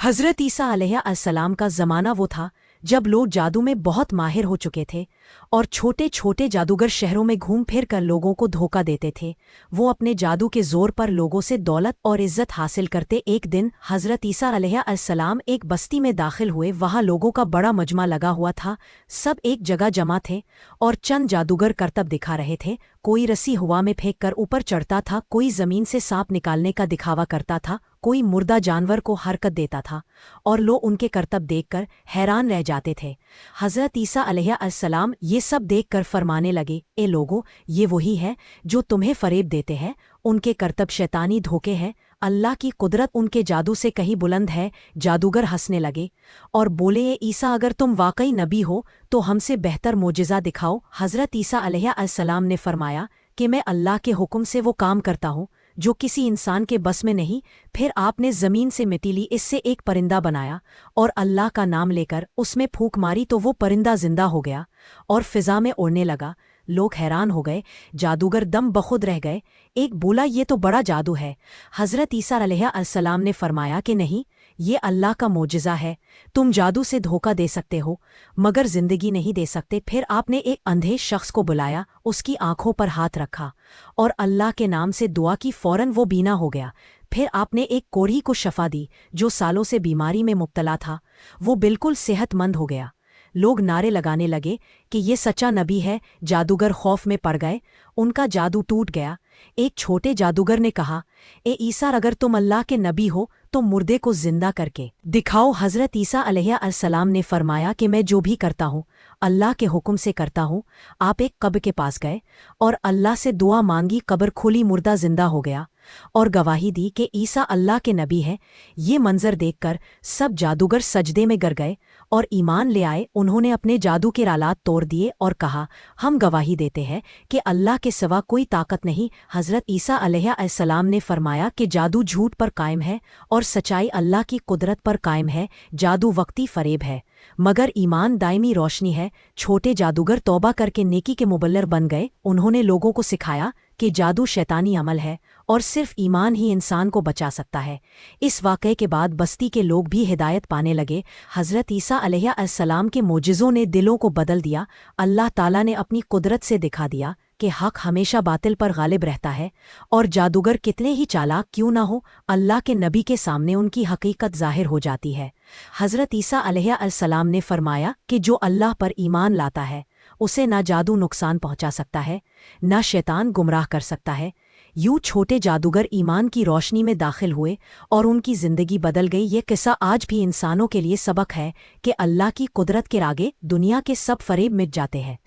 हज़रत ईसा अलैहिस्सलाम का ज़माना वो था जब लोग जादू में बहुत माहिर हो चुके थे और छोटे छोटे जादूगर शहरों में घूम फिर कर लोगों को धोखा देते थे। वो अपने जादू के जोर पर लोगों से दौलत और इज्जत हासिल करते। एक दिन हज़रत ईसा अलैहिस्सलाम एक बस्ती में दाखिल हुए। वहाँ लोगों का बड़ा मजमा लगा हुआ था। सब एक जगह जमा थे और चंद जादूगर करतब दिखा रहे थे। कोई रस्सी हवा में फेंक कर ऊपर चढ़ता था, कोई ज़मीन से सांप निकालने का दिखावा करता था, कोई मुर्दा जानवर को हरकत देता था और लोग उनके करतब देखकर हैरान रह जाते थे। हज़रत ईसा अलैहिस्सलाम ये सब देखकर फरमाने लगे, ए लोगों, ये वही है जो तुम्हें फरेब देते हैं। उनके करतब शैतानी धोखे हैं। अल्लाह की कुदरत उनके जादू से कहीं बुलंद है। जादूगर हंसने लगे और बोले, ए ईसा, अगर तुम वाकई नबी हो तो हमसे बेहतर मोजिज़ा दिखाओ। हज़रत ईसा अलैहिस्सलाम ने फरमाया कि मैं अल्लाह के हुक्म से वो काम करता हूँ जो किसी इंसान के बस में नहीं। फिर आपने ज़मीन से मिट्टी ली, इससे एक परिंदा बनाया और अल्लाह का नाम लेकर उसमें फूंक मारी तो वो परिंदा जिंदा हो गया और फिज़ा में उड़ने लगा। लोग हैरान हो गए, जादूगर दम बखुद रह गए। एक बोला, ये तो बड़ा जादू है। हज़रत ईसा अलैहिस्सलाम ने फरमाया कि नहीं, ये अल्लाह का मोजिज़ा है। तुम जादू से धोखा दे सकते हो मगर ज़िंदगी नहीं दे सकते। फिर आपने एक अंधे शख्स को बुलाया, उसकी आंखों पर हाथ रखा और अल्लाह के नाम से दुआ की। फ़ौरन वो बीना हो गया। फिर आपने एक कोढ़ी को शफा दी जो सालों से बीमारी में मुब्तला था। वो बिल्कुल सेहतमंद हो गया। लोग नारे लगाने लगे कि ये सच्चा नबी है। जादूगर खौफ में पड़ गए, उनका जादू टूट गया। एक छोटे जादूगर ने कहा, ए ईसा, अगर तुम अल्लाह के नबी हो तो मुर्दे को जिंदा करके दिखाओ। हज़रत ईसा अलैहिस्सलाम ने फरमाया कि मैं जो भी करता हूँ अल्लाह के हुक्म से करता हूँ। आप एक कब्र के पास गए और अल्लाह से दुआ मांगी। कब्र खुली, मुर्दा जिंदा हो गया और गवाही दी कि ईसा अल्लाह के नबी है। ये मंजर देखकर सब जादूगर सजदे में गिर गए और ईमान ले आए। उन्होंने अपने जादू के रालात तोड़ दिए और कहा, हम गवाही देते हैं कि अल्लाह के सिवा कोई ताकत नहीं। हज़रत ईसा अलैहिस्सलाम ने फरमाया कि जादू झूठ पर कायम है और सच्चाई अल्लाह की कुदरत पर कायम है। जादू वक्ती फरेब है मगर ईमान दायमी रोशनी है। छोटे जादूगर तौबा करके नेकी के मुबल्लिग बन गए। उन्होंने लोगों को सिखाया कि जादू शैतानी अमल है और सिर्फ ईमान ही इंसान को बचा सकता है। इस वाक़े के बाद बस्ती के लोग भी हिदायत पाने लगे। हज़रत ईसा अलैहिस्सलाम के मोजिज़ों ने दिलों को बदल दिया। अल्लाह ताला ने अपनी कुदरत से दिखा दिया कि हक़ हमेशा बातिल पर गालिब रहता है और जादूगर कितने ही चालाक क्यों ना हो, अल्लाह के नबी के सामने उनकी हकीकत ज़ाहिर हो जाती है। हज़रत ईसा अलैहिस्सलाम ने फरमाया कि जो अल्लाह पर ईमान लाता है उसे ना जादू नुकसान पहुंचा सकता है, ना शैतान गुमराह कर सकता है। यूं छोटे जादूगर ईमान की रोशनी में दाखिल हुए और उनकी ज़िंदगी बदल गई। ये किस्सा आज भी इंसानों के लिए सबक है कि अल्लाह की कुदरत के आगे दुनिया के सब फरेब मिट जाते हैं।